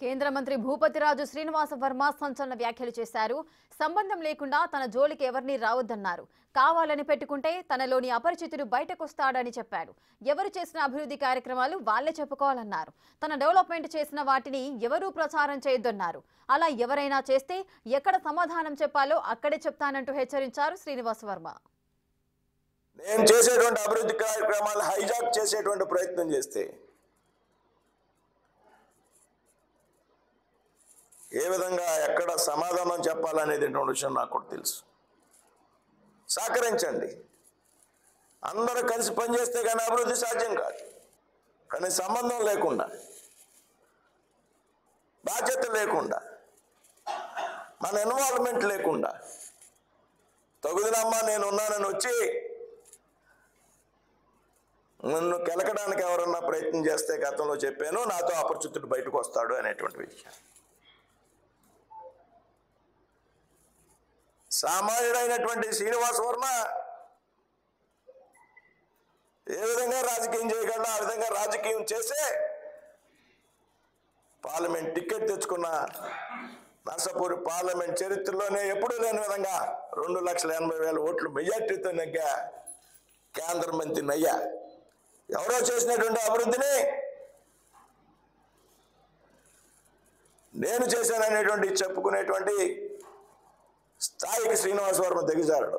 కేంద్ర మంత్రి భూపతిరాజు శ్రీనివాస వర్మ సంచలన వ్యాఖ్యలు చేశారు. సంబంధం లేకుండా తన జోలికి ఎవరిని రావద్దన్నారు. కావాలని పెట్టుకుంటే తనలోని అపరిచితుడు బయటకొస్తాడని చెప్పారు. ఎవరు చేసిన అభివృద్ధి కార్యక్రమాలు వాళ్లే చెప్పుకోవాలన్నారు. తన డెవలప్మెంట్ చేసిన వాటిని ఎవరూ ప్రచారం చేయొద్దన్నారు. అలా ఎవరైనా చేస్తే ఎక్కడ సమాధానం చెప్పాలో అక్కడే చెప్తానంటూ హెచ్చరించారు శ్రీనివాస వర్మ. నేను చేసేటువంటి అభివృద్ధి కార్యక్రమాలు హైజాక్ చేసేటువంటి ప్రయత్నం చేస్తే ఏ విధంగా ఎక్కడ సమాధానం చెప్పాలనేది విషయం నాకు కూడా తెలుసు. సహకరించండి, అందరూ కలిసి పనిచేస్తే కానీ అభివృద్ధి సాధ్యం కాదు. కానీ సంబంధం లేకుండా, బాధ్యత లేకుండా, మన ఇన్వాల్వ్మెంట్ లేకుండా తగుదనమ్మా నేను ఉన్నానని వచ్చి నన్ను కెలకడానికి ఎవరన్నా ప్రయత్నం చేస్తే గతంలో చెప్పాను, నాతో అపరిచితుడు బయటకు వస్తాడు అనేటువంటి విషయం. సామాన్యుడైనటువంటి శ్రీనివాస వర్మ ఏ విధంగా రాజకీయం చేయగలడో ఆ విధంగా రాజకీయం చేసే పార్లమెంట్ టికెట్ తెచ్చుకున్న నర్సాపూర్ పార్లమెంట్ చరిత్రలోనే ఎప్పుడూ లేని విధంగా 2,80,000 ఓట్లు మెజార్టీతో నెగ్గా కేంద్ర మంత్రి నయ్యా. ఎవరో చేసినటువంటి అభివృద్ధిని నేను చేశాననేటువంటి చెప్పుకునేటువంటి స్థాయికి శ్రీనివాస వర్మ దిగజారడు.